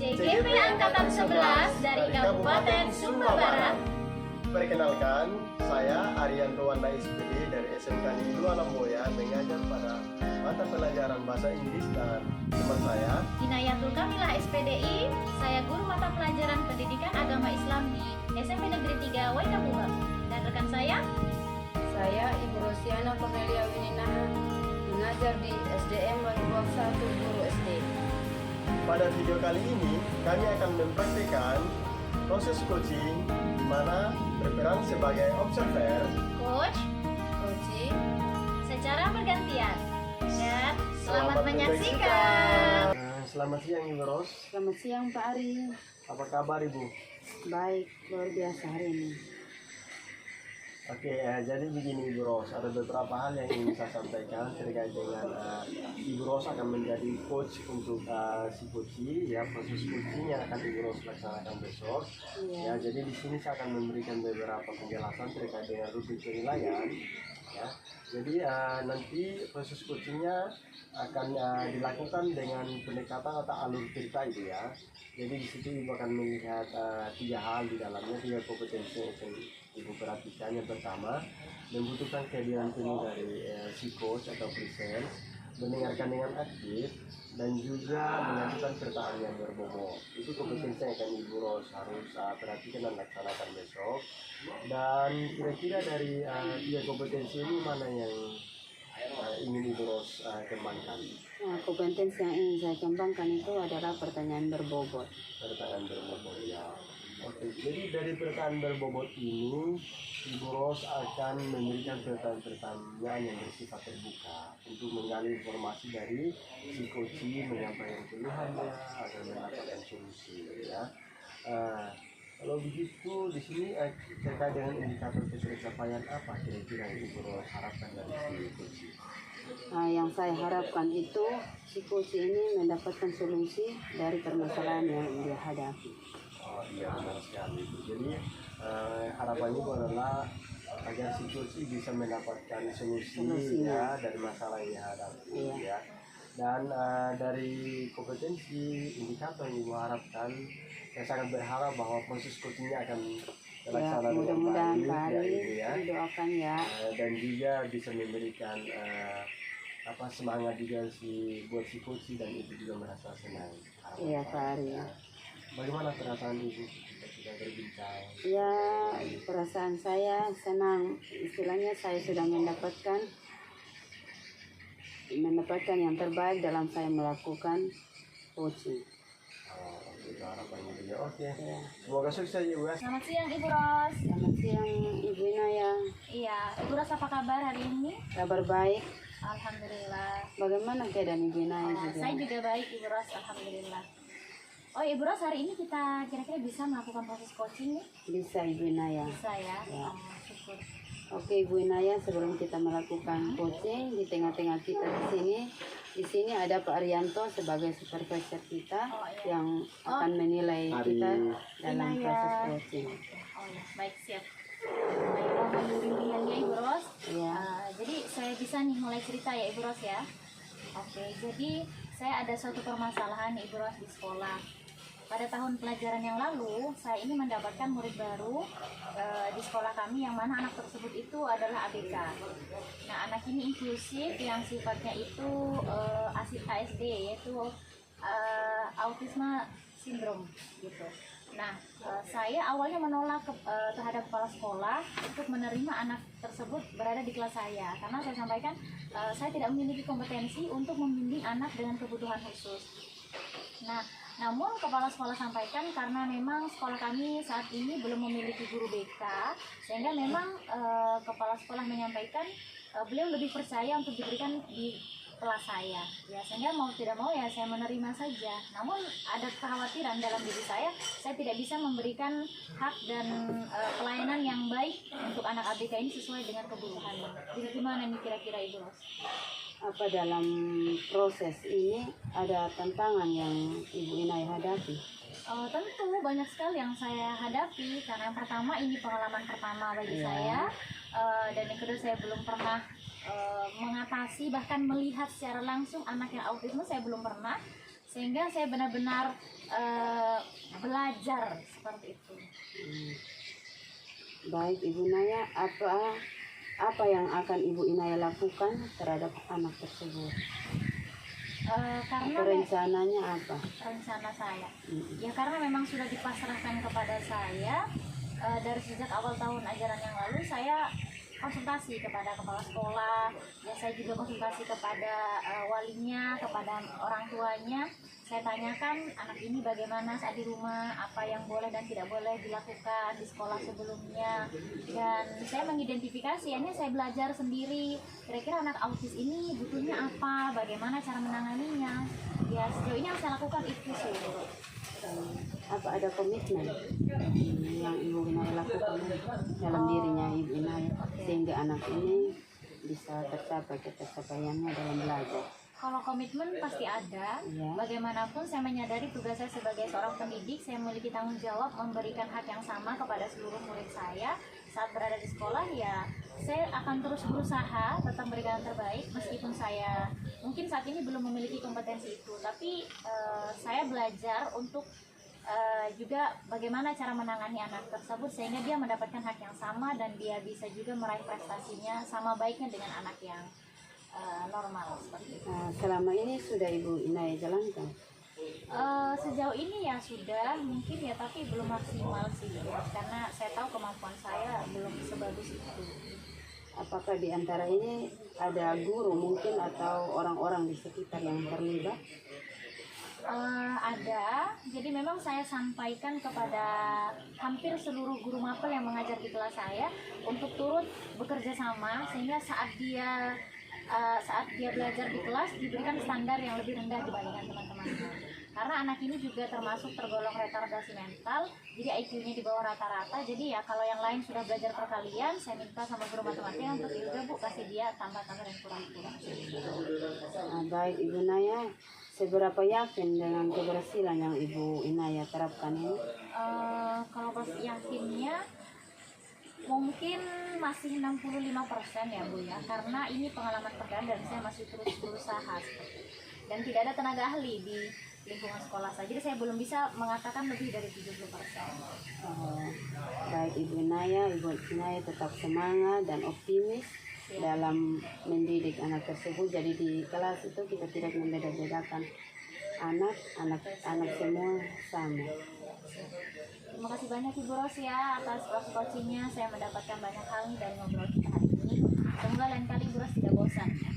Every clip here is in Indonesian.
CGP Angkatan 11 dari Kabupaten Sumba Barat. Perkenalkan, saya Arianto Wanda SPD dari SMK Negeri 2 Lamboya mengajar pada mata pelajaran Bahasa Inggris, dan teman saya Inayatul Kamilah SPDI, saya guru mata pelajaran Pendidikan Agama Islam di SMP Negeri 3 Waikabubak. Dan rekan saya Ibu Rosiana Cornelia Winina, mengajar di SDM Waikabubak 1 Guru SD. Pada video kali ini kami akan mempraktikkan proses coaching di mana berperan sebagai observer, coach Coaching. secara bergantian. Dan selamat menyaksikan. Selamat siang Ibu Ros. Selamat siang Pak Ari. Apa kabar Ibu? Baik, luar biasa hari ini. Oke, jadi begini Ibu Ros, ada beberapa hal yang ingin saya sampaikan terkait dengan Ibu Ros akan menjadi coach untuk si coaching, ya, proses coaching yang akan Ibu Ros laksanakan besok. Ya, jadi di sini saya akan memberikan beberapa penjelasan terkait dengan rutin penilaian. Ya, jadi nanti proses coachingnya akan dilakukan dengan pendekatan atau alur cerita itu ya. Jadi di situ Ibu akan melihat 3 hal di dalamnya, 3 kompetensi yang akan Ibu perhatikan. Yang pertama, membutuhkan kehadiran penuh dari si coach atau presence, mendengarkan dengan aktif, dan juga mengajukan pertanyaan yang berbobot. Itu kompetensi yang akan Ibu Ros harus perhatikan dan laksanakan besok. Dan kira-kira dari 3 kompetensi ini mana yang ingin Ibu Ros kembangkan? Nah, kompetensi yang ingin saya kembangkan itu adalah pertanyaan berbobot. Pertanyaan berbobot ya. Oke, jadi dari pertanyaan berbobot ini Ibu Ros akan memberikan pertanyaan-pertanyaan yang bersifat terbuka untuk menggali informasi dari si coaching, menyampaikan keluhannya agar mendapatkan solusi ya. Kalau begitu di sini terkait dengan indikator pencapaian apa kira-kira yang Ibu Ros harapkan dari si coaching? Nah, yang saya harapkan itu si coaching ini mendapatkan solusi dari permasalahan yang dia hadapi. Oh iya, benar sekali. Jadi harapannya itu adalah agar si coach bisa mendapatkan solusi ya dari masalah yang dihadapi ya. Dan dari kompetensi indikator yang Ibu harapkan, saya sangat berharap bahwa proses coachingnya akan terlaksana dengan Mudah-mudahan baik Pak ya Ari, Ibu ya. doakan ya. Dan juga bisa memberikan semangat juga buat si coach, dan Ibu juga merasa senang. Iya Pak Ari. Bagaimana perasaan Ibu ketika kita berbincang? Ya, perasaan saya senang. Istilahnya saya sudah mendapatkan yang terbaik dalam saya melakukan coaching. Itu harapannya juga. Oke. Ya. Semoga sukses Ibu ya. selamat siang Ibu Ros. Selamat siang Ibu Inaya. Iya, Ibu Ros apa kabar hari ini? Kabar baik. Alhamdulillah. Bagaimana keadaan Ibu Inaya juga? Saya juga baik Ibu Ros, alhamdulillah. Oh Ibu Ros, hari ini kita kira-kira bisa melakukan proses coaching nih? Bisa Ibu Inaya. Bisa ya? Ya. Oh, syukur. Oke Ibu Inaya, sebelum kita melakukan coaching, di tengah-tengah kita di sini ada Pak Arianto sebagai supervisor kita yang akan menilai kita dalam proses coaching. Oh ya, baik, siap. Baik, mohon bimbingannya Ibu Ros. Iya. Jadi saya bisa nih mulai cerita ya Ibu Ros ya. Oke, jadi saya ada suatu permasalahan Ibu Ros di sekolah. Pada tahun pelajaran yang lalu, saya ini mendapatkan murid baru di sekolah kami, yang mana anak tersebut itu adalah ABK. Nah, anak ini inklusif yang sifatnya itu ASD, yaitu autisme sindrom gitu. Nah, saya awalnya menolak terhadap kepala sekolah untuk menerima anak tersebut berada di kelas saya, karena saya sampaikan saya tidak memiliki kompetensi untuk membimbing anak dengan kebutuhan khusus. Nah, namun kepala sekolah sampaikan karena memang sekolah kami saat ini belum memiliki guru BK, sehingga memang kepala sekolah menyampaikan beliau lebih percaya untuk diberikan di kelas saya, ya, sehingga mau tidak mau ya saya menerima saja. Namun ada kekhawatiran dalam diri saya tidak bisa memberikan hak dan pelayanan yang baik untuk anak ABK ini sesuai dengan kebutuhannya. Jadi gimana nih kira-kira Ibu Ros? Apa dalam proses ini ada tantangan yang Ibu Inaya hadapi? Tentu banyak sekali yang saya hadapi, karena yang pertama ini pengalaman pertama bagi saya, dan yang kedua saya belum pernah mengatasi bahkan melihat secara langsung anak yang autisme, saya belum pernah. sehingga saya benar-benar belajar seperti itu. Baik Ibu Naya, apa yang akan Ibu Inaya lakukan terhadap anak tersebut? Karena Rencananya apa? rencana saya ya, karena memang sudah dipasrahkan kepada saya dari sejak awal tahun ajaran yang lalu. Saya konsultasi kepada kepala sekolah, ya saya juga konsultasi kepada walinya, kepada orang tuanya. Saya tanyakan anak ini bagaimana saat di rumah, apa yang boleh dan tidak boleh dilakukan di sekolah sebelumnya, dan saya mengidentifikasi, ini saya belajar sendiri kira-kira anak autis ini butuhnya apa, bagaimana cara menanganinya. Ya sejauh ini yang saya lakukan itu sih. Apa ada komitmen yang Ibu Inaya lakukan dalam dirinya Ibu Inaya sehingga anak ini bisa tercapai pencapaiannya dalam belajar? Kalau komitmen pasti ada. Ya. Bagaimanapun saya menyadari tugas saya sebagai seorang pendidik, saya memiliki tanggung jawab memberikan hak yang sama kepada seluruh murid saya saat berada di sekolah. Ya, saya akan terus berusaha tetap memberikan yang terbaik, meskipun saya mungkin saat ini belum memiliki kompetensi itu, tapi saya belajar untuk juga bagaimana cara menangani anak tersebut sehingga dia mendapatkan hak yang sama dan dia bisa juga meraih prestasinya sama baiknya dengan anak yang normal seperti itu. Nah, selama ini sudah Ibu Inaya jalankan? Sejauh ini ya sudah mungkin ya, tapi belum maksimal sih ya, karena saya tahu kemampuan saya belum sebagus itu. Apakah di antara ini ada guru mungkin atau orang-orang di sekitar yang terlibat? Ada, jadi memang saya sampaikan kepada hampir seluruh guru mapel yang mengajar di kelas saya untuk turut bekerja sama sehingga saat dia belajar di kelas diberikan standar yang lebih rendah dibandingkan teman-temannya. Karena anak ini juga termasuk tergolong retardasi mental, jadi IQ-nya di bawah rata-rata. Jadi ya kalau yang lain sudah belajar perkalian, saya minta sama guru matematika untuk yaudah Bu kasih dia tambah-tambah dan kurang-kurang. Nah, baik Ibu Naya, seberapa yakin dengan keberhasilan yang Ibu Inaya terapkan ini? Kalau yakinnya mungkin masih 65% ya Bu ya, karena ini pengalaman perdana dan saya masih terus berusaha dan tidak ada tenaga ahli di lingkungan sekolah saya, jadi saya belum bisa mengatakan lebih dari 70%. Baik Ibu Inaya tetap semangat dan optimis dalam mendidik anak tersebut. Jadi di kelas itu kita tidak membeda-bedakan anak semua sama. Terima kasih banyak Ibu Ros ya atas coachingnya. Saya mendapatkan banyak hal nih dari ngobrol kita hari ini. Semoga lain kali Ibu Ros tidak bosan ya.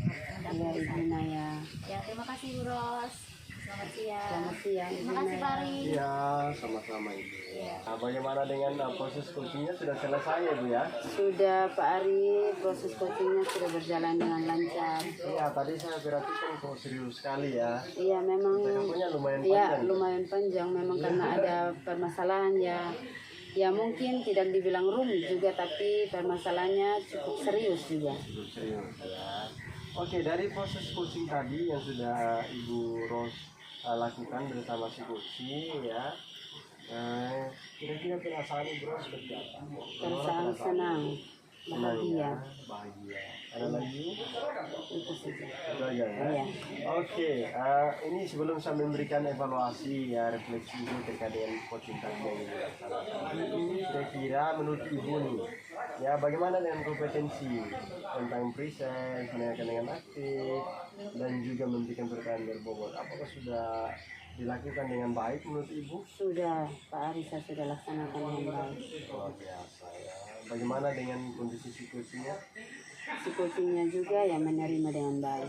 Ya Ibu Naya. Ya terima kasih Ibu Ros. Selamat siang. Selamat siang Ibu Terima kasih Naya. Pak Ari. Iya, sama-sama Ibu. Iya. Nah, bagaimana dengan proses coachingnya sudah selesai ya Bu ya? Sudah Pak Ari, proses coachingnya sudah berjalan dengan lancar. Iya, tadi saya perhatikan kok serius sekali ya. Iya memang. Cakapannya lumayan Ya panjang. lumayan panjang memang karena ada permasalahan ya mungkin tidak dibilang rumit juga, tapi permasalahannya cukup serius juga. Serius ya. Oke, dari proses coaching tadi yang sudah Ibu Ros lakukan bersama si coaching ya, kira-kira perasaan Ibu Ros seperti apa? Perasaan senang, bahagia. Bahagia. Ada lagi? Itu saja. Itu aja ya. Iya. Oke, ini sebelum saya memberikan evaluasi ya, refleksi ini terkait dengan coaching tadi yang Ibu laksanakan. Kira-kira menurut Ibu nih, ya bagaimana dengan kompetensi tentang present, menanyakan dengan aktif, dan juga memberikan pertanyaan berbobot? Apakah sudah dilakukan dengan baik menurut Ibu? Sudah Pak Ari, saya sudah laksanakan dengan baik. Luar biasa ya. Bagaimana dengan kondisi psikosnya? Si coachingnya juga yang menerima dengan baik.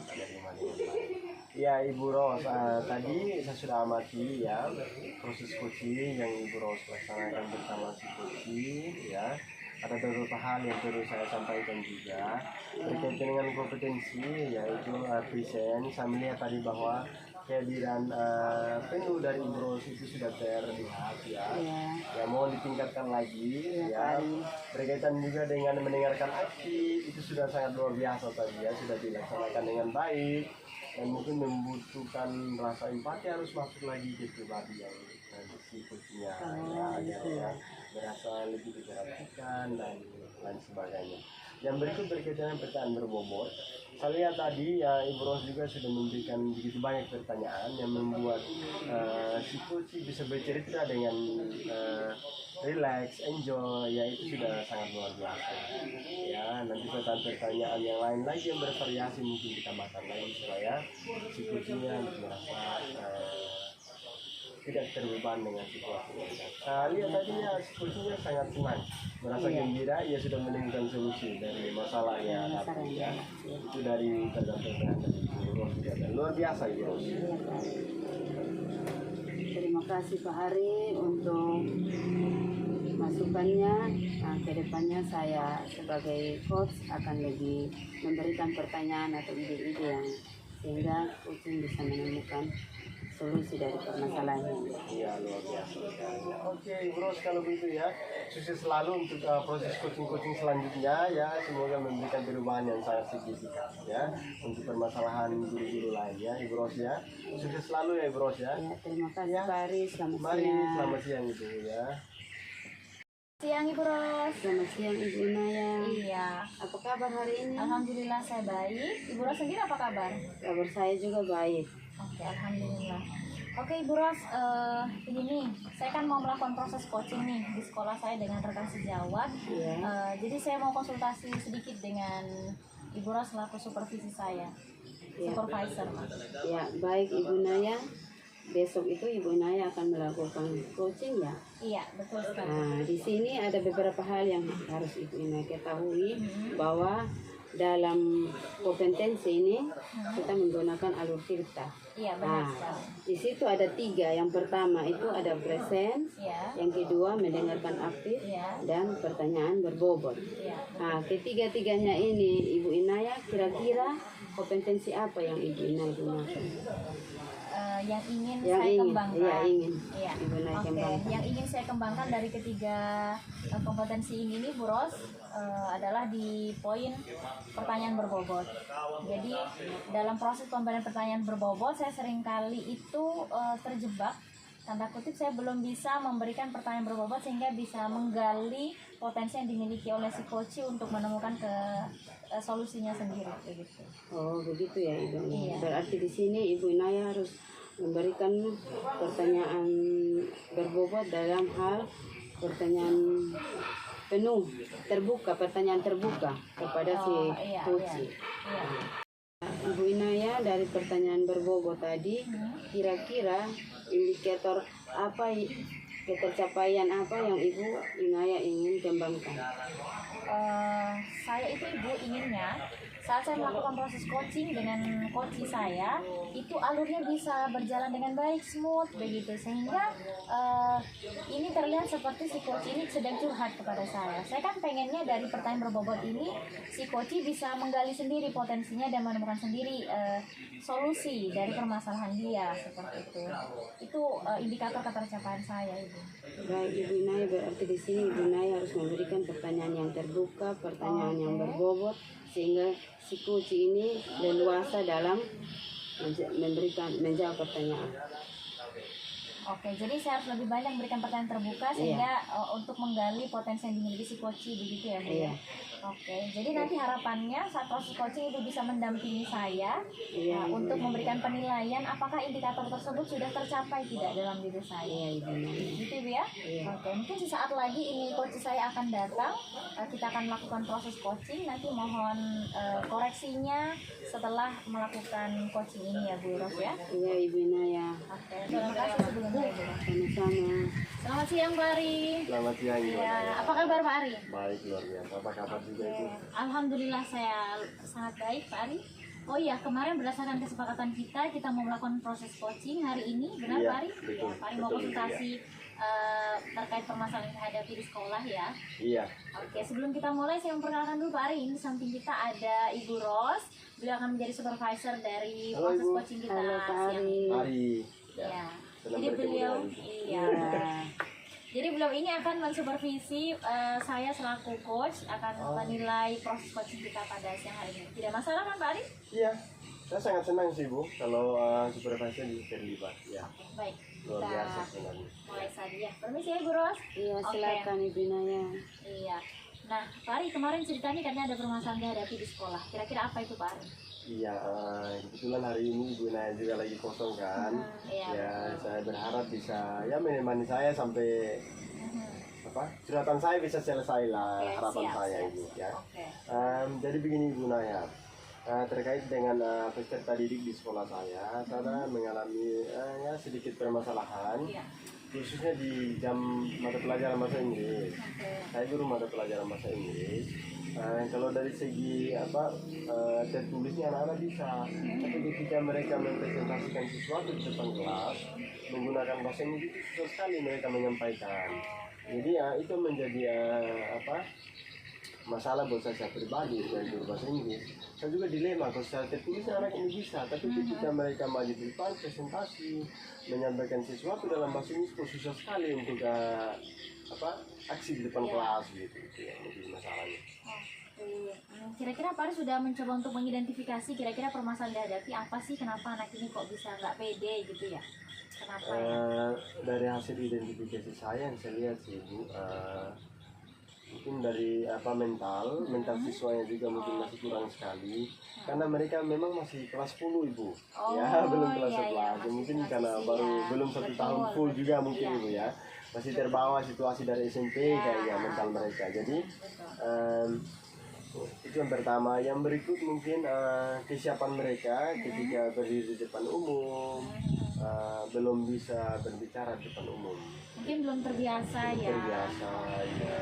Ya Ibu Ros, tadi saya sudah amati ya proses coaching yang Ibu Ros laksanakan bersama si coaching ya. Ada beberapa hal yang perlu saya sampaikan juga terkait dengan kompetensi, yaitu present. Saya melihat tadi bahwa kehadiran penuh dari Ibu Ros itu sudah terlihat ya. Ya mohon ditingkatkan lagi ya. Berkaitan juga dengan mendengarkan aktif, itu sudah sangat luar biasa tadi ya, sudah dilaksanakan dengan baik. Dan mungkin membutuhkan rasa empati harus masuk lagi ke pribadi yang berikutnya ya, agar ya merasa lebih diperhatikan dan lain sebagainya. Yang berikut berkaitan dengan pertanyaan berbobot. Saya lihat tadi Ibu Ros juga sudah memberikan begitu banyak pertanyaan yang membuat si Koci bisa bercerita dengan relax, enjoy, ya itu sudah sangat luar biasa. Ya, nanti pertanyaan-pertanyaan yang lain lagi yang bervariasi mungkin kita makan lagi supaya si kucingnya merasa tidak terbeban dengan situasi ini. Lihat tadi ya si kucingnya sangat senang, merasa gembira, ia sudah menemukan solusi dari masalah yang ada. Ya. Itu dari pertanyaan dari Ibu Ros juga. Luar biasa Ibu Ros. Terima kasih Pak Ari untuk masukannya. Nah, kedepannya saya sebagai coach akan lebih memberikan pertanyaan atau ide-ide yang sehingga kucing bisa menemukan solusi dari permasalahannya. Iya, luar biasa sekali. Oke, Ibu Ros, kalau begitu ya, sukses selalu untuk proses coaching selanjutnya ya. Semoga memberikan perubahan yang sangat signifikan ya untuk permasalahan guru-guru lain ya, Ibu Ros ya. Sukses selalu ya, Ibu Ros ya. Ya, terima kasih Pak Ari. Selamat Mari, siang. selamat siang Ibu ya. Siang Ibu Ros. Selamat siang Ibu Naya. Iya. Apa kabar hari ini? Alhamdulillah saya baik. Ibu Ros sendiri apa kabar? Kabar saya juga baik. Oke, alhamdulillah. Oke, Ibu Ros, ini nih, saya kan mau melakukan proses coaching nih di sekolah saya dengan rekan sejawat. Iya. Jadi saya mau konsultasi sedikit dengan Ibu Ros selaku supervisi saya, Iya. supervisor. Ya, baik Ibu Naya. Besok itu Ibu Naya akan melakukan coaching ya. Iya, betul sekali. Nah, di sini ada beberapa hal yang harus Ibu Naya ketahui bahwa dalam kompetensi ini kita menggunakan alur cerita. Iya, benar Nah, sekali. di situ ada 3. Yang pertama itu ada presence, Iya, yang kedua mendengarkan aktif, iya, dan pertanyaan berbobot. iya. Nah, ketiga-tiganya ini Ibu Inaya kira-kira kompetensi apa yang Ibu Inaya gunakan? Yang ingin Yang saya ingin, kembangkan. iya, ingin. Iya. Ibu Naya Oke, kembangkan. yang ingin saya kembangkan dari ketiga kompetensi ini nih, Bu Ros, adalah di poin pertanyaan berbobot. Jadi dalam proses pemberian pertanyaan berbobot, saya seringkali itu terjebak. Tanda kutip saya belum bisa memberikan pertanyaan berbobot sehingga bisa menggali potensi yang dimiliki oleh si coach untuk menemukan solusinya sendiri begitu. Oh, begitu ya Ibu Inaya. Iya. Berarti di sini Ibu Inaya harus memberikan pertanyaan berbobot dalam hal pertanyaan penuh, terbuka, pertanyaan terbuka kepada si Iya, coach. iya. Iya. Ibu Inaya, dari pertanyaan berbobot tadi, kira-kira indikator apa, ketercapaian apa yang Ibu Inaya ingin kembangkan? Saya itu Ibu inginnya saat saya melakukan proses coaching dengan coach saya itu alurnya bisa berjalan dengan baik, smooth begitu, sehingga ini terlihat seperti si coach ini sedang curhat kepada saya. Saya kan pengennya dari pertanyaan berbobot ini si coach bisa menggali sendiri potensinya dan menemukan sendiri solusi dari permasalahan dia, seperti itu. Itu indikator ketercapaian saya, Ibu. Baik Ibu Inaya, berarti di sini Ibu Inaya harus memberikan pertanyaan yang terbuka, pertanyaan yang berbobot, sehingga si coach ini leluasa dalam menjawab pertanyaan. Oke, jadi saya harus lebih banyak memberikan pertanyaan terbuka sehingga untuk menggali potensi yang dimiliki si coach begitu ya, Bu? Iya. Oke, jadi nanti harapannya saat proses coaching itu bisa mendampingi saya untuk memberikan penilaian apakah indikator tersebut sudah tercapai tidak dalam diri saya. Iya Ibu Inaya. Gitu Bu ya? Iya. Oke, mungkin sesaat lagi ini coach saya akan datang. Kita akan melakukan proses coaching. Nanti mohon koreksinya setelah melakukan coaching ini ya Bu Ros ya. Iya Ibu Inaya. Oke, terima kasih sebelumnya Ibu. Sama-sama. Selamat siang Pak Ari. Selamat siang Ibu. Ya, apa kabar Pak Ari? Baik, luar biasa. Apa kabar juga Ibu? Alhamdulillah saya sangat baik Pak Ari. Oh iya, kemarin berdasarkan kesepakatan kita mau melakukan proses coaching hari ini, benar Iya, Pak Ari? betul, Ya, Pak Ari mau betul, konsultasi terkait permasalahan yang dihadapi di sekolah ya. Iya. Oke, sebelum kita mulai saya memperkenalkan dulu Pak Ari. Ini di samping kita ada Ibu Ros. Beliau akan menjadi supervisor dari Halo, proses Ibu. coaching kita Halo Pak siang Ari. ini. Mari. Ya. Senang Jadi bertemu beliau dengan Ibu. iya. Ya. Jadi beliau ini akan mensupervisi saya selaku coach akan menilai proses coaching kita pada siang hari ini. Tidak masalah kan Pak Ari? Iya. Saya sangat senang sih Bu kalau supervisor terlibat. Ya. Baik, Luar kita biasa sebenarnya. mulai saja. Permisi ya Bu Ros. Iya, Oke. silakan Ibu Inaya. Iya. Nah, Pak Ari kemarin ceritanya katanya ada permasalahan dihadapi di sekolah. Kira-kira apa itu, Pak Ari? Iya, kebetulan hari ini Ibu Naya juga lagi kosong kan. Iya. Ya, saya berharap bisa ya menemani saya sampai curhatan saya bisa selesai lah, Oke, harapan siap, saya siap. Ibu ya. Oke. Jadi begini Ibu Naya, terkait dengan peserta didik di sekolah saya mengalami ya sedikit permasalahan, Iya. khususnya di jam mata pelajaran bahasa Inggris. Oke. Saya guru mata pelajaran bahasa Inggris. Kalau dari segi tertulisnya anak-anak bisa, tapi ketika mereka mempresentasikan sesuatu di depan kelas menggunakan bahasa Inggris itu susah sekali mereka menyampaikan. Jadi ya itu menjadi masalah buat saya pribadi dengan guru bahasa Inggris. Saya juga dilema kalau secara tertulisnya anak ini bisa, tapi ketika mereka maju di depan presentasi menyampaikan sesuatu dalam bahasa Inggris kok susah sekali untuk aksi di depan kelas gitu. Itu yang menjadi masalahnya. Kira-kira Pak Ari sudah mencoba untuk mengidentifikasi kira-kira permasalahan dihadapi apa sih, kenapa anak ini kok bisa nggak pede gitu ya? Kenapa ya? Dari hasil identifikasi saya yang saya lihat sih Bu, mungkin dari mental siswanya juga mungkin masih kurang sekali, karena mereka memang masih kelas 10 Ibu. Belum kelas 11. Mungkin karena belum 1 tahun full juga mungkin Ibu ya. Masih terbawa situasi dari SMP kayaknya mental mereka. Jadi itu yang pertama. Yang berikut mungkin kesiapan mereka ketika berdiri di depan umum, belum bisa berbicara di depan umum. Mungkin belum terbiasa ya. Terbiasa ya.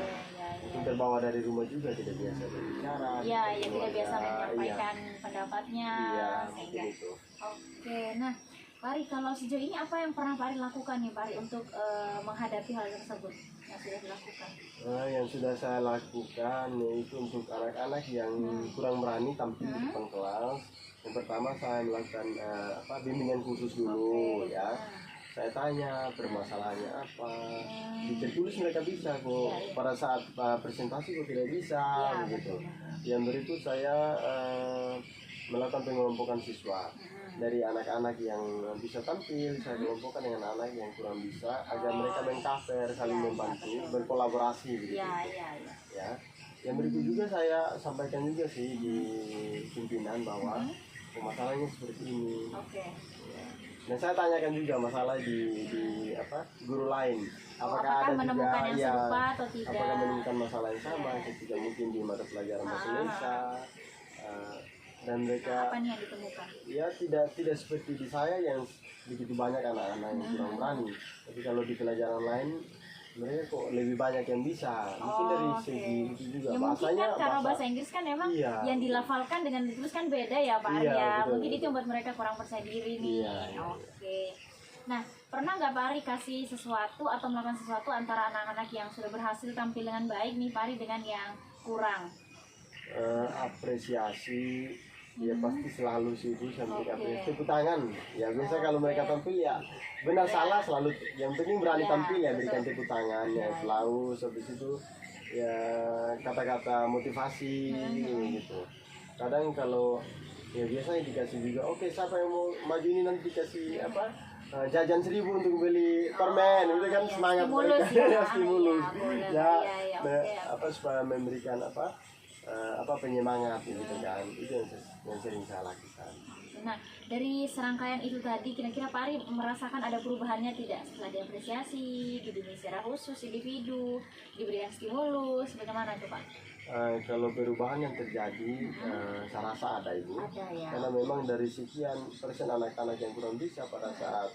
Mungkin terbawa dari rumah juga tidak biasa berbicara. Iya, ya tidak biasa menyampaikan pendapatnya. Iya, sehingga. itu. Oke, nah Pak Ari, kalau sejauh ini apa yang pernah Pak Ari lakukan nih Pak Ari untuk menghadapi hal tersebut yang sudah dilakukan? Yang sudah saya lakukan yaitu untuk anak-anak yang kurang berani tampil di depan kelas. Yang pertama saya melakukan bimbingan khusus dulu ya. Saya tanya permasalahannya apa, ditulis mereka bisa kok, pada saat presentasi kok tidak bisa gitu. Yang berikut saya melakukan pengelompokan siswa. Dari anak-anak yang bisa tampil, saya kelompokkan dengan anak yang kurang bisa agar mereka mengcover, saling membantu, berkolaborasi gitu. Ya. Yang berikut juga saya sampaikan juga sih di pimpinan bahwa masalahnya seperti ini. Ya. Dan saya tanyakan juga masalah di guru lain. Apakah menemukan yang serupa atau tidak? Apakah menemukan masalah yang sama ketika mungkin di mata pelajaran bahasa Indonesia. Dan mereka apa nih yang ditemukan? Ya tidak seperti di saya yang begitu banyak anak-anak yang kurang berani. Tapi kalau di pelajaran lain mereka kok lebih banyak yang bisa. Mungkin dari segi itu juga ya, bahasanya mungkin kan karena bahasa Inggris kan memang yang dilafalkan dengan ditulis kan beda ya Pak Ari ya. Mungkin itu yang buat mereka kurang percaya diri nih. Oke. Nah, pernah nggak Pak Ari kasih sesuatu atau melakukan sesuatu antara anak-anak yang sudah berhasil tampil dengan baik nih Pak Ari dengan yang kurang? Apresiasi ya pasti selalu sih itu saya berikan tepuk tangan ya biasa kalau mereka tampil ya benar salah selalu yang penting berani tampil ya berikan tepuk tangan ya selalu habis itu ya kata-kata motivasi gitu. Kadang kalau ya biasanya dikasih juga oke, siapa yang mau maju ini nanti dikasih jajan 1.000 untuk beli permen itu kan semangat mereka stimulus supaya memberikan penyemangat gitu kan. Itu yang sering saya lakukan. Nah, dari serangkaian itu tadi kira-kira Pak Ari merasakan ada perubahannya tidak setelah diapresiasi, diberi secara khusus individu, diberikan stimulus, bagaimana itu Pak? Kalau perubahan yang terjadi saya rasa ada Ibu. Ada ya. Karena memang dari sekian persen anak-anak yang kurang bisa pada saat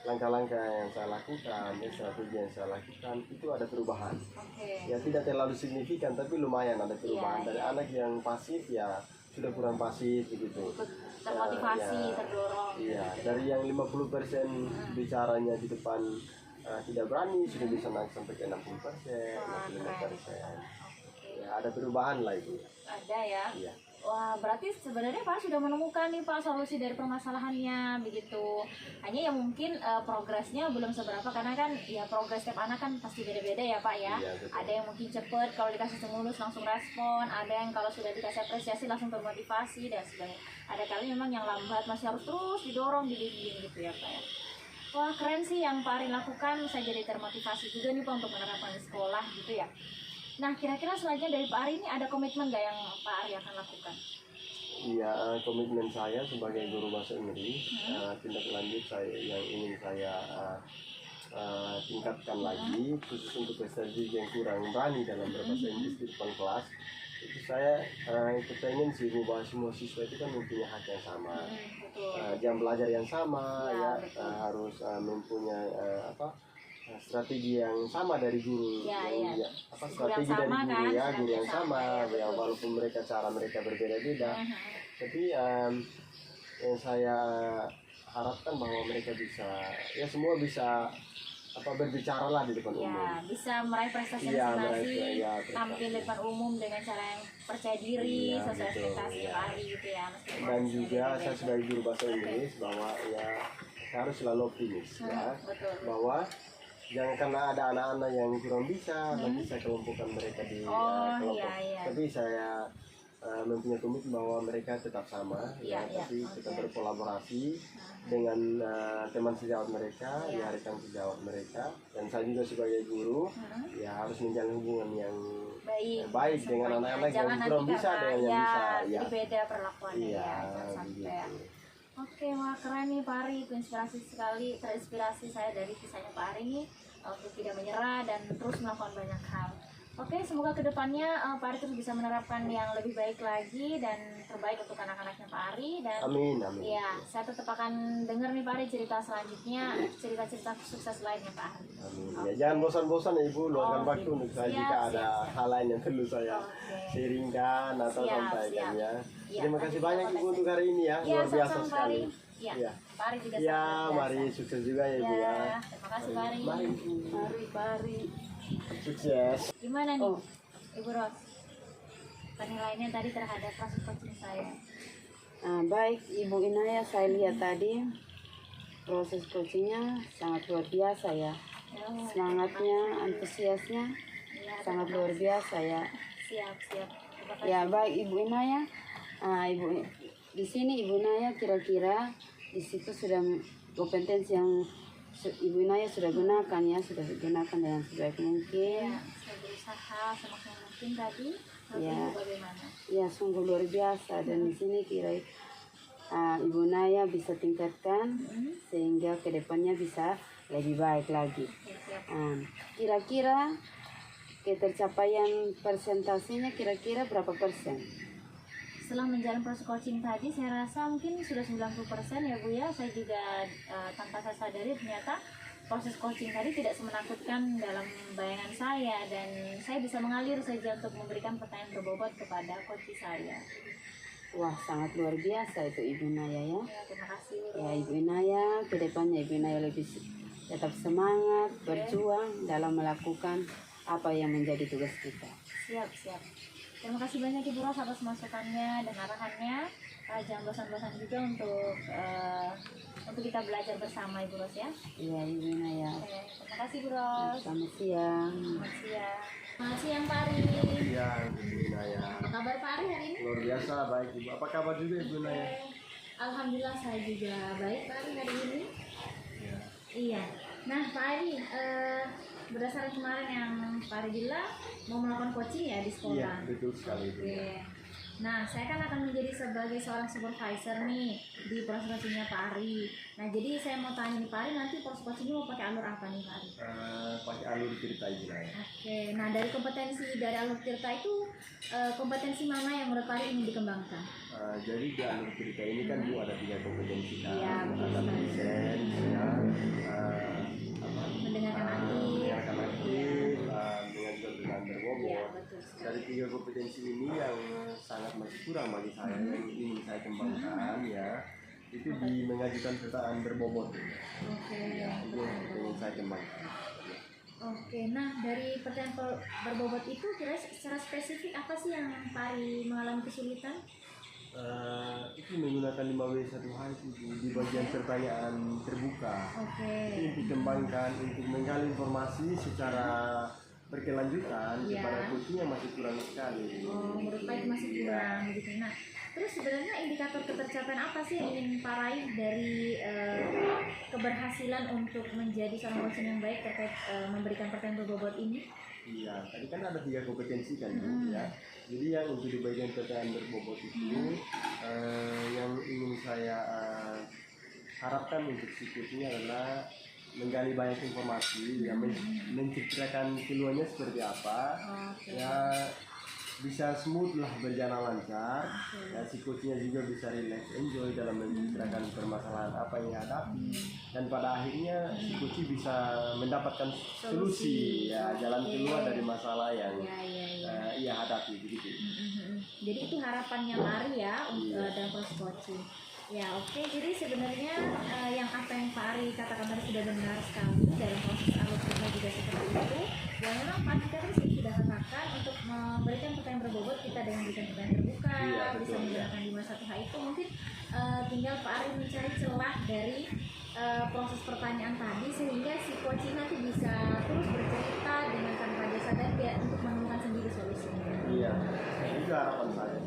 langkah-langkah yang saya lakukan, strategi yang saya lakukan itu ada perubahan. Ya tidak terlalu signifikan tapi lumayan ada perubahan. Dari anak yang pasif ya sudah kurang pasif begitu. Termotivasi, terdorong. Iya, dari yang 50% bicaranya di depan tidak berani sudah bisa naik sampai ke 60%, 65%. Ya, ada perubahan lah Ibu. Ada ya. Iya. Wah, berarti sebenarnya Pak sudah menemukan nih Pak solusi dari permasalahannya begitu. Hanya yang mungkin progresnya belum seberapa karena kan ya progres setiap anak kan pasti beda-beda ya Pak ya. Iya, ada yang mungkin cepet kalau dikasih stimulus langsung respon, ada yang kalau sudah dikasih apresiasi langsung termotivasi dan sebagainya. Ada kali memang yang lambat masih harus terus didorong, dibimbing gitu ya Pak ya. Wah, keren sih yang Pak Ari lakukan, saya jadi termotivasi juga nih Pak untuk menerapkan di sekolah gitu ya. Nah, kira-kira selanjutnya dari Pak Ari ini ada komitmen nggak yang Pak Ari akan lakukan? Iya, komitmen saya sebagai guru bahasa Inggris, tindak lanjut saya yang ingin saya tingkatkan lagi, khusus untuk peserta yang kurang berani dalam berbahasa Inggris di depan kelas. Itu saya kepengen sih bahwa semua siswa itu kan mempunyai hak yang sama, jam belajar yang sama, ya, harus mempunyai strategi yang sama dari guru, strategi dari guru, ya, guru yang sama, ya, walaupun mereka berbeda-beda, tapi yang saya harapkan bahwa mereka bisa, ya semua bisa berbicara lah di depan umum. Ya, bisa meraih prestasi masing-masing, tampil di depan umum dengan cara yang percaya diri, sesuai ekspektasi Pak Ari gitu ya. Dan juga saya sebagai guru bahasa Inggris bahwa ya saya harus selalu optimis, ya, bahwa jangan karena ada anak-anak yang kurang bisa, nanti saya kelompokkan mereka di kelompok. Tapi saya mempunyai komitmen bahwa mereka tetap sama, tapi kita berkolaborasi dengan teman sejawat mereka, ya, rekan sejawat mereka, dan saya juga sebagai guru, ya harus menjalin hubungan yang baik dengan anak-anak yang kurang bisa dengan yang bisa. Ya, jadi beda perlakuannya, ya, sampai. Oke, wah keren nih Pak Ari, itu inspirasi sekali, terinspirasi saya dari kisahnya Pak Ari nih untuk tidak menyerah dan terus melakukan banyak hal. Oke, semoga kedepannya Pak Ari terus bisa menerapkan yang lebih baik lagi dan terbaik untuk anak-anaknya Pak Ari. Dan amin. Ya, saya tetap akan dengar nih Pak Ari cerita selanjutnya, cerita-cerita sukses lainnya Pak Ari. Amin. Ya, jangan bosan-bosan ya Ibu, luangkan waktu untuk saya jika ada hal lain yang perlu saya sharingkan atau sampaikan ya. Terima kasih banyak Ibu untuk hari ini ya, luar biasa sekali. Ya, Pak Ari juga ya, mari sukses juga ya Ibu ya. Terima kasih Pak Ari. Mari Pak Ari. Sukses. Gimana nih Ibu Ros penilaiannya tadi terhadap proses coaching saya? Baik Ibu Inaya, saya lihat tadi proses coachingnya sangat luar biasa ya. Semangatnya, antusiasnya sangat luar biasa ya. Siap. Ya baik Ibu Inaya, di sini Ibu Inaya kira-kira di situ sudah kompetensi yang Ibu Inaya sudah gunakan ya, sudah digunakan dengan sebaik mungkin. Ya, saya berusaha semaksimal mungkin tadi. Ya, bagaimana? Ya sungguh luar biasa dan di sini Ibu Naya bisa tingkatkan sehingga kedepannya bisa lebih baik lagi. Kira-kira ketercapaian persentasenya kira-kira berapa persen? Setelah menjalani proses coaching tadi, saya rasa mungkin sudah 90% ya Bu ya. Saya juga tanpa saya sadari ternyata proses coaching tadi tidak semenakutkan dalam bayangan saya, dan saya bisa mengalir saja untuk memberikan pertanyaan berbobot kepada coach saya. Wah, sangat luar biasa itu Ibu Naya ya. Terima kasih. Ya Ibu Naya, kedepannya Ibu Naya lebih tetap semangat, berjuang dalam melakukan apa yang menjadi tugas kita. Siap. Terima kasih banyak Ibu Ros atas masukannya dan arahannya. Jangan bosan-bosan juga untuk kita belajar bersama Ibu Ros ya. Iya Ibu Naya. Terima kasih Ibu Ros. Selamat siang. Selamat siang Pak Ari. Ya, Ibu Naya. Apa kabar Pak Ari hari ini? Luar biasa baik Ibu. Apa kabar juga Ibu Naya? Alhamdulillah saya juga baik Pak Ari hari ini. Ya. Iya. Nah Pak Ari, berdasarkan kemarin yang Pak Ari bilang mau melakukan coaching ya di sekolah. Iya, betul sekali. Oke. Nah, saya kan akan menjadi sebagai seorang supervisor nih di proses coachingnya Pak Ari. Nah, jadi saya mau tanya nih Pak Ari, nanti proses coachingnya mau pakai alur apa nih Pak Ari? Pakai alur cerita Ibu Naya. Oke. Nah, dari kompetensi dari alur cerita itu kompetensi mana yang menurut Pak Ari ingin dikembangkan? Jadi di alur cerita ini kan Bu ada 3 kompetensi kan. Iya, betul ada sekali. present, ya, Mendengarkan aktif. dengan berbobot. Iya, betul sekali. Dari 3 kompetensi ini yang sangat masih kurang bagi saya yang ingin saya kembangkan ya, itu di mengajukan pertanyaan berbobot. Oke. Itu yang ingin saya kembangkan. Oke, nah dari pertanyaan berbobot itu kira secara spesifik apa sih yang Pak Ari mengalami kesulitan? Itu menggunakan 5W1H itu di bagian pertanyaan terbuka. Oke. Itu dikembangkan untuk menggali informasi secara berkelanjutan kepada coaching yang masih kurang sekali. Oh, menurut Pak itu masih kurang begitu. Nah, terus sebenarnya indikator ketercapaian apa sih yang ingin Pak raih dari keberhasilan untuk menjadi seorang coaching yang baik terkait memberikan pertanyaan berbobot ini? Iya, tadi kan ada 3 kompetensi kan Bu, ya. Jadi yang untuk di bagian PPN berbobot itu yang ingin saya harapkan untuk si Putri adalah menggali banyak informasi, ya, menceritakan keluarnya seperti apa, ya bisa smooth lah, berjalan lancar, ya si coachnya juga bisa relax, enjoy dalam menceritakan permasalahan apa yang dihadapi, dan pada akhirnya si coach bisa mendapatkan solusi, ya jalan keluar dari masalah yang ia hadapi begitu. Jadi itu harapannya Pak Ari ya dalam proses coaching. Ya oke, jadi sebenarnya yang apa yang Pak Ari katakan tadi sudah benar sekali, dalam proses alur kita juga seperti itu. Ya memang Pak Ari tadi sudah katakan untuk memberikan pertanyaan berbobot kita dengan memberikan pertanyaan terbuka, bisa menggunakan 51H itu mungkin tinggal Pak Ari mencari celah dari proses pertanyaan tadi sehingga si coaching nanti bisa terus bercerita dengan tanpa dia sadar dia untuk menemukan sendiri solusinya. Iya, itu harapan saya.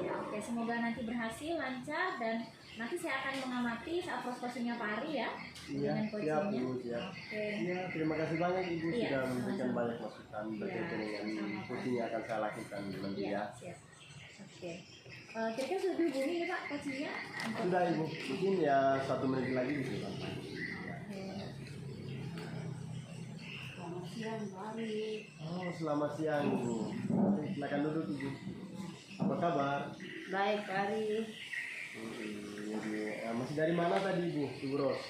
Ya, oke, semoga nanti berhasil, lancar, dan nanti saya akan mengamati saat proses-prosesnya Pak Ari ya. Iya, siap Bu, siap. Oke. Iya, terima kasih banyak Ibu sudah memberikan sama-sama. banyak masukan berkaitan dengan coaching yang akan saya lakukan nanti ya. Siap. Oke. Kira-kira sudah dihubungi ya Pak coachingnya? Sudah Ibu, mungkin ya 1 menit lagi bisa sampai. Selamat siang Pak Ari. Oh, selamat siang Ibu. Silakan duduk Ibu. Apa kabar? Baik Pak Ari. Masih dari mana tadi Ibu? Ibu Ros?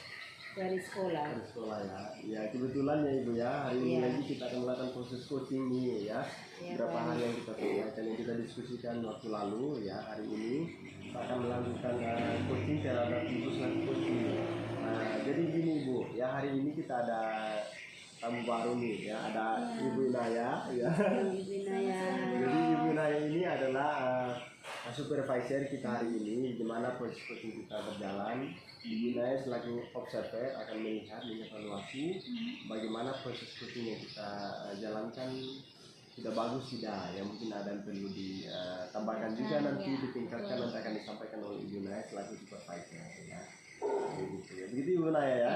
Dari sekolah. Dari sekolah ya. Ya kebetulan ya Ibu ya, hari ini lagi kita akan melakukan proses coaching nih ya. Berapa hal yang kita sampaikan yang kita diskusikan waktu lalu ya, hari ini kita akan melakukan coaching terhadap Ibu selaku coaching. Jadi gini Ibu, ya hari ini kita ada tamu baru nih ya, ada Ibu Inaya ya. Ibu Inaya. Jadi Ibu Inaya ini adalah supervisor kita hari ini, di mana proses coaching kita berjalan. Ibu Inaya selaku observer akan melihat, mengevaluasi bagaimana proses coaching yang kita jalankan sudah bagus tidak, yang mungkin ada yang perlu ditambahkan juga nanti ditingkatkan, nanti akan disampaikan oleh Ibu Inaya selaku supervisor ya. Begitu ya, begitu Ibu Inaya ya.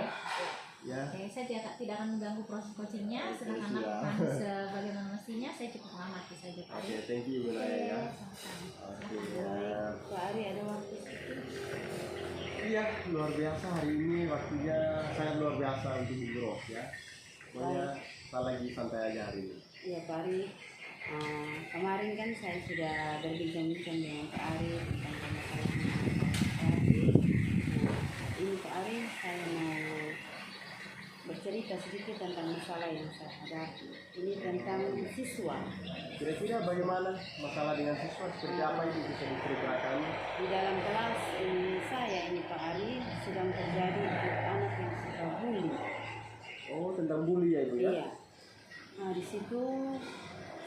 Ya. Oke, saya tidak akan mengganggu proses coachingnya, sedangkan lakukan sebagaimana mestinya. Saya cukup mengamati saja Pak Ari. Oke, thank you Ibu Naya ya. Sama-sama. Oke ya. Pak Ari ada waktu sedikit. Iya, luar biasa hari ini, waktunya sangat luar biasa untuk Ibu Ros ya. Pokoknya saya lagi santai aja hari ini. Iya Pak Ari. Kemarin kan saya sudah berbincang-bincang dengan Pak Ari tentang masalah ini Pak Ari, saya mau bercerita sedikit tentang masalah yang saya hadapi. Ini tentang siswa. Kira-kira bagaimana masalah dengan siswa, seperti apa itu bisa diceritakan? Di dalam kelas ini saya ini Pak Ari sedang terjadi anak yang suka bully. Oh, tentang bully ya Ibu ya? Iya. Nah di situ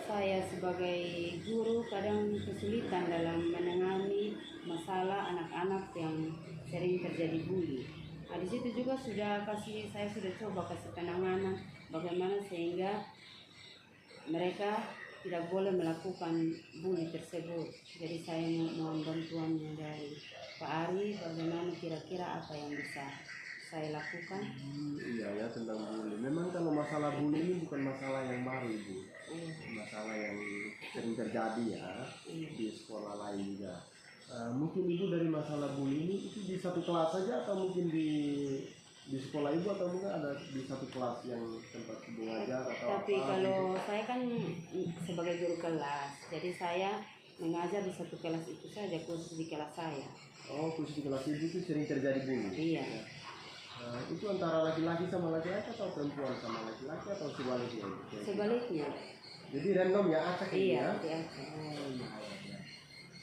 saya sebagai guru kadang kesulitan dalam menangani masalah anak-anak yang sering terjadi bully. Nah, di situ juga saya sudah coba kasih penanganan bagaimana sehingga mereka tidak boleh melakukan bully tersebut. Jadi saya mohon bantuannya dari Pak Ari, bagaimana kira-kira apa yang bisa saya lakukan. Iya ya, tentang bully. Memang kalau masalah bully ini bukan masalah yang baru Ibu. Masalah yang sering terjadi ya di sekolah lain juga. Mungkin Ibu dari masalah bully ini itu di satu kelas saja, atau mungkin di sekolah Ibu, atau mungkin ada di satu kelas yang tempat Ibu ngajar atau Tapi apa? kalau saya kan sebagai guru kelas, jadi saya mengajar di satu kelas itu saja, khusus di kelas saya. Oh, khusus di kelas Ibu itu sering terjadi bully. Iya. Itu antara laki-laki sama laki-laki atau perempuan sama laki-laki atau sebaliknya? Sebaliknya. Jadi random ya, acak Iya. ya? Oh, iya.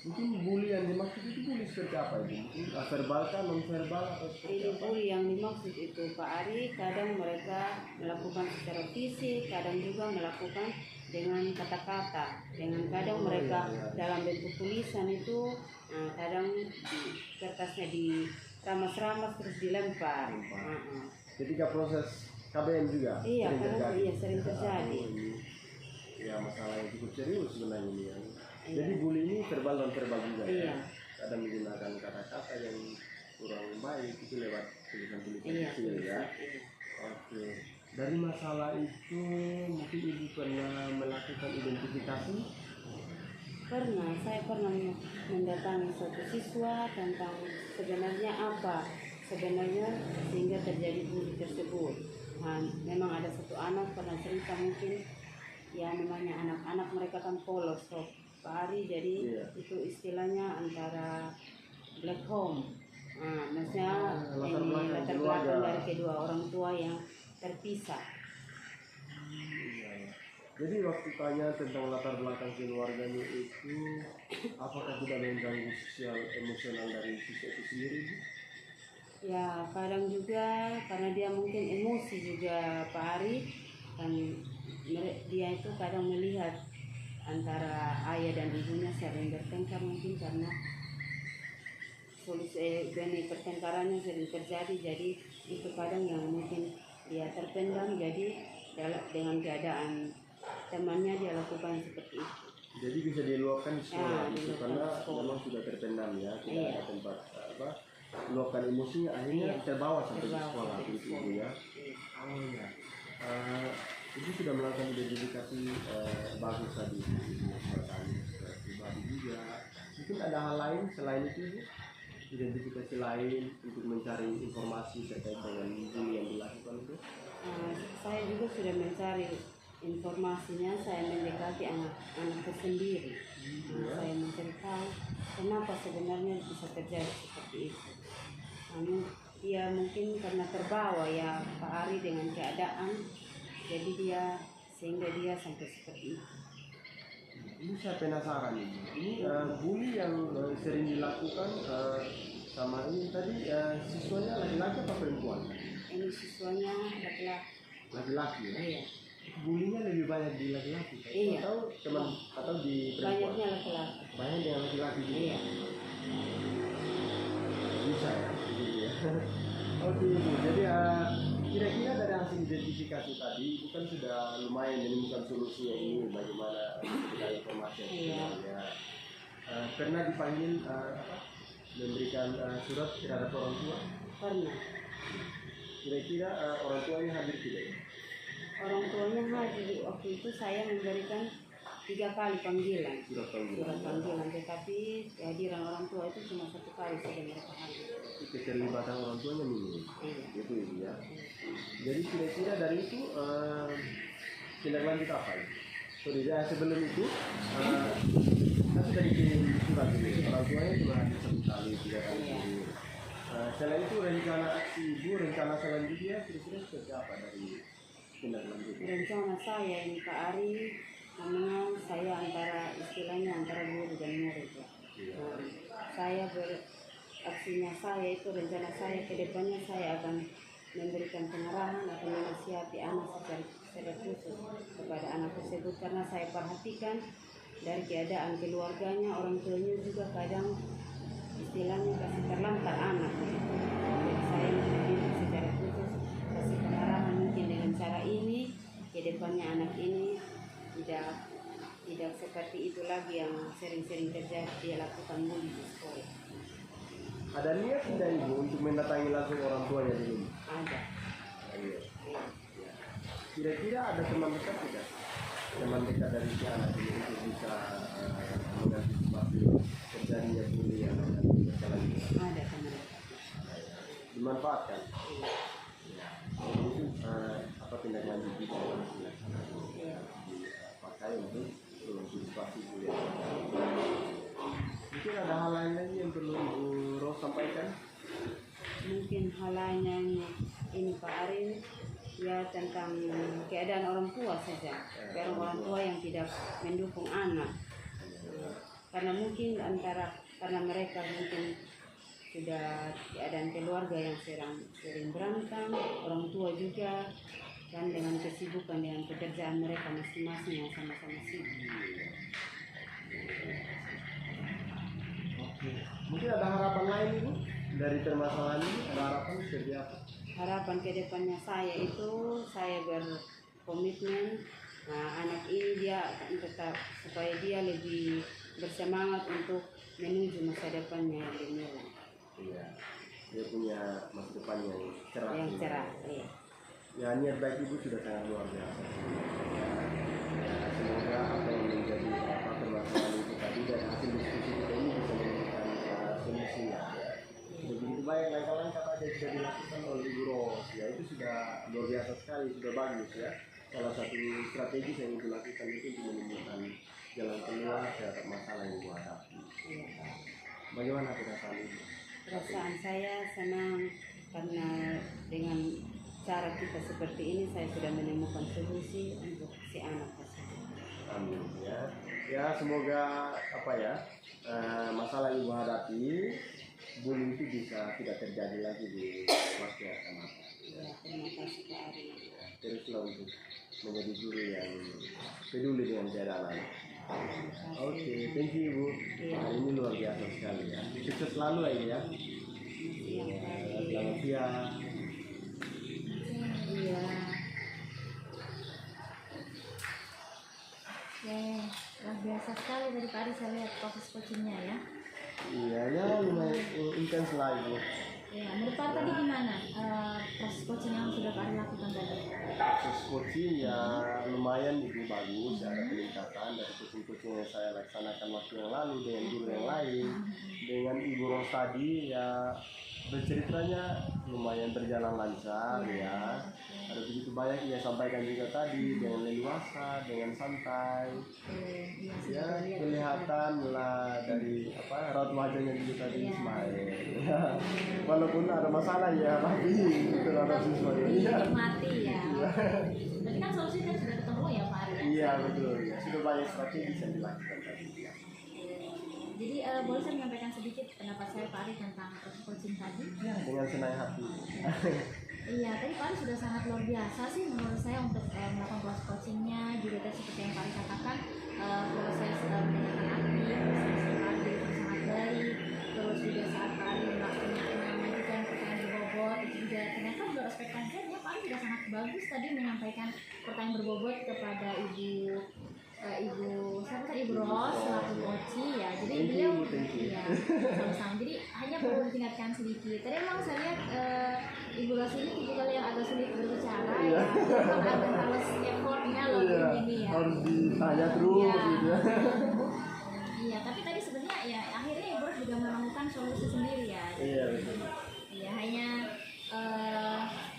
Mungkin bully yang dimaksud itu bully seperti apa itu? Mungkin verbal kan, non verbal atau seperti Ini apa? bully yang dimaksud itu Pak Ari, kadang mereka melakukan secara fisik, kadang juga melakukan dengan kata-kata, dengan kadang mereka dalam bentuk tulisan itu, kadang kertasnya diramas-ramas terus dilempar. Ketika proses KBM juga Iya, sering kadang terjadi. iya sering terjadi. Ya, masalah yang cukup serius sebenarnya ini ya. Jadi bully ini verbal dan verbal juga ya. Iya. Kadang menggunakan kata-kata yang kurang baik itu lewat tulisan-tulisan Iya. kecil ya. Iya. Oke. Dari masalah itu mungkin ibu pernah melakukan identifikasi. Pernah, saya pernah mendatangi suatu siswa tentang sebenarnya apa sebenarnya sehingga terjadi bully tersebut. Nah, memang ada satu anak pernah cerita mungkin ya namanya anak-anak mereka kan polos so, Pak Ari, jadi itu istilahnya antara black home. Nah, maksudnya ini latar belakang dari kedua orang tua yang terpisah. Jadi waktu tanya tentang latar belakang keluarganya itu, apakah tidak mengganggu sosial emosional dari siswa itu sendiri? Ya kadang juga karena dia mungkin emosi juga Pak Ari, kan dia itu kadang melihat antara ayah dan ibunya sering bertengkar mungkin karena pertengkarannya sering terjadi, jadi itu kadang yang mungkin dia terpendam, jadi dengan keadaan temannya dia lakukan seperti itu. Jadi bisa diluapkan di sekolah, karena memang sudah terpendam ya, tidak ada tempat meluapkan emosinya, akhirnya terbawa sampai di sekolah itu ya. Oh ya, ibu sudah melakukan identifikasi bagus tadi, pribadi juga. Mungkin ada hal lain selain itu, ibu? Identifikasi lain untuk mencari informasi terkait dengan bully yang dilakukan itu? Saya juga sudah mencari informasinya, saya mendekati anak-anakku sendiri. Saya mencari tahu kenapa sebenarnya bisa terjadi seperti itu. Dia mungkin karena terbawa ya Pak Ari dengan keadaan, jadi dia sehingga dia sampai seperti itu. Ini saya penasaran ini bully yang sering dilakukan sama ini tadi siswanya laki-laki apa perempuan? Ini siswanya Laki-laki ya? Iya. Bullynya lebih banyak di laki-laki Iya. atau di perempuan? Banyaknya laki-laki. Banyak dengan laki-laki juga. Iya. Bisa ya, gitu ya. Oke ibu, jadi kira-kira dari hasil identifikasi tadi ibu kan sudah lumayan menemukan solusinya ini bagaimana memberikan informasi yang sebenarnya. Pernah dipanggil memberikan surat terhadap orang tua? Pernah. Kira-kira orang tuanya hadir tidak ya? Orang tuanya hadir, waktu itu saya memberikan 3 kali panggilan. Surat Panggilan, tetapi kehadiran orang tua itu cuma 1 kali saja mereka hadir. Keterlibatan orang tuanya minim. Iya. Itu ya. Jadi kira-kira dari itu tindak lanjut apa ya? Sebelum itu kan sudah dikirim surat ini. Orang tuanya cuma hadir 1 kali, 3 kali. Iya. Selain itu rencana aksi ibu, rencana selanjutnya kira-kira seperti apa dari tindak lanjut? Rencana saya ini Pak Ari, memang saya istilahnya antara guru dan murid ya. Saya aksinya saya itu, rencana saya ke depannya saya akan memberikan pengarahan atau menasihati anak secara khusus kepada anak tersebut, karena saya perhatikan dari keadaan keluarganya, orang tuanya juga kadang istilahnya kasih terlantar anak. Jadi saya mendidik secara khusus, kasih pengarahan mungkin dengan cara ini, ke depannya anak ini tidak seperti itu lagi yang sering-sering terjadi dia lakukan bully di sekolah. Ada niat tidak ibu untuk mendatangi langsung orang tuanya dulu? Ada. Iya. Kira-kira ada teman dekat tidak? Teman dekat dari si anak ini untuk bisa mengantisipasi terjadinya bully yang akan berkelanjutan. Ada teman. Dimanfaatkan. Jadi itu apa tindak lanjut kita pakai untuk mengantisipasi bully. Mungkin ada hal lain lagi yang perlu Ibu Ros sampaikan? Mungkin hal lainnya ini Pak Ari ya tentang keadaan orang tua saja, karena orang tua yang tidak mendukung anak, karena mungkin karena mereka mungkin sudah keadaan keluarga yang sering berantem, orang tua juga, dan dengan kesibukan dengan pekerjaan mereka masing-masing yang sama-sama sibuk. Mungkin ada harapan lain Ibu dari permasalahan ini, ada harapan seperti apa? Harapan kedepannya saya itu saya berkomitmen anak ini dia akan tetap supaya dia lebih bersemangat untuk menuju masa depannya yang gemilang. Iya, dia punya masa depan yang cerah. Yang cerah, iya. Ya niat baik ibu sudah sangat luar biasa. Ya, semoga apa yang menjadi permasalahan itu tadi dari hasil diskusi kita ini bisa menemukan solusinya. Begitu banyak langkah-langkah tadi yang sudah dilakukan oleh Ibu Ros, ya itu sudah luar biasa sekali, sudah bagus ya. Salah satu strategi yang ibu lakukan itu untuk menemukan jalan keluar terhadap masalah yang ibu hadapi. Bagaimana perasaan ibu? Perasaan saya senang karena dengan cara kita seperti ini saya sudah menemukan solusi untuk si anak tersebut. Amin ya. Ya semoga apa ya masalah yang ibu hadapi bullying itu bisa tidak terjadi lagi di waktu yang akan datang. Ya, terima kasih Pak Ari. Teruslah untuk menjadi guru yang peduli dengan keadaan lain. Oke, thank you Ibu. Hari ini luar biasa sekali ya. Sukses selalu ya Ibu ya. Selamat siang. Iya. Oke, luar biasa sekali dari Pak Ari saya lihat proses coachingnya ya. Iya ya lumayan intens lah Ibu. Ya, menurut Pak Ari tadi gimana proses coaching yang sudah Pak Ari lakukan tadi? Proses coaching ya lumayan Ibu bagus, ada peningkatan dari coaching-coaching yang saya laksanakan waktu yang lalu dengan guru yang lain. Dengan Ibu Ros tadi ya berceritanya lumayan berjalan lancar ya. Ada begitu banyak ia sampaikan juga tadi dengan leluasa, dengan santai. Iya, Ya sudah lihat. kelihatan lah dari apa raut wajahnya juga tadi smile. Walaupun ada masalah ya tapi terhadap siswa ini. Dinikmati ya. Berarti kan solusinya sudah ketemu ya Pak Ari? Iya betul ya sudah banyak strategi yang dilakukan tadi. Jadi boleh saya menyampaikan sedikit pendapat saya Pak Ari tentang proses coaching tadi? Dengan senang hati. Iya, tadi Pak Ari sudah sangat luar biasa sih menurut saya untuk melakukan proses coachingnya. Juga tadi seperti yang Pak Ari katakan, proses menanyakan arti, proses Pak Ari itu sangat baik. Terus juga saat Pak Ari mengajukan pertanyaan berbobot, itu juga ternyata menurut ekspektasi saya Pak Ari sudah sangat bagus tadi menyampaikan pertanyaan berbobot kepada Ibu siapa tadi Ibu Ros selaku coach ya. Jadi beliau ya sama-sama. Jadi hanya perlu ditingkatkan sedikit. Tadi memang saya lihat Ibu Ros ini tipikal yang agak sulit berbicara ya. Memang agak harus effortnya lebih ini ya. Harus ditanya terus Iya. gitu ya. Iya, tapi tadi sebenarnya ya akhirnya Ibu Ros juga menemukan solusi sendiri ya. Iya betul. Iya, hanya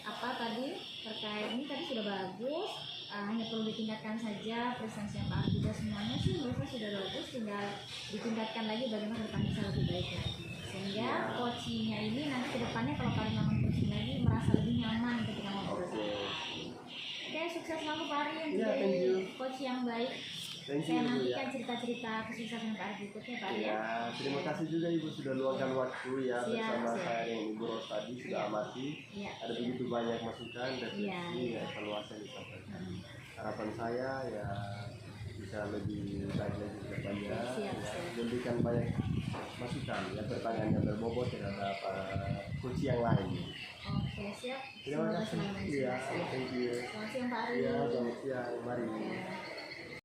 apa tadi terkait ini tadi sudah bagus. Hanya perlu ditingkatkan saja presensinya Pak Ari juga semuanya sih menurut saya sudah bagus, tinggal ditingkatkan lagi bagaimana ke depan bisa lebih baik lagi sehingga coachingnya ini nanti ke depannya kalau kalian memang coaching lagi merasa lebih nyaman ketika ngobrol. Oke, sukses selalu Pak Ari Iya, menjadi thank you. coach yang baik. Thank you Saya Ibu nantikan ya. cerita-cerita kesuksesan Pak Ari berikutnya Pak Ari ya. Ya, terima kasih juga Ibu sudah luangkan waktu ya Siap, bersama siap. saya dengan Ibu Ros tadi sudah amati. Iya. Ada begitu banyak masukan, refleksi, Iya. ya evaluasi yang disampaikan. Harapan saya ya bisa lebih baik lagi ke depannya, Siap, ya, siap. memberikan banyak masukan, ya pertanyaan yang berbobot terhadap coach yang lain. Oke, siap. Terima Semoga kasih. selalu Iya, sukses. thank you. Selamat siang Pak Ari. Ya, selamat siang, mari. Oke.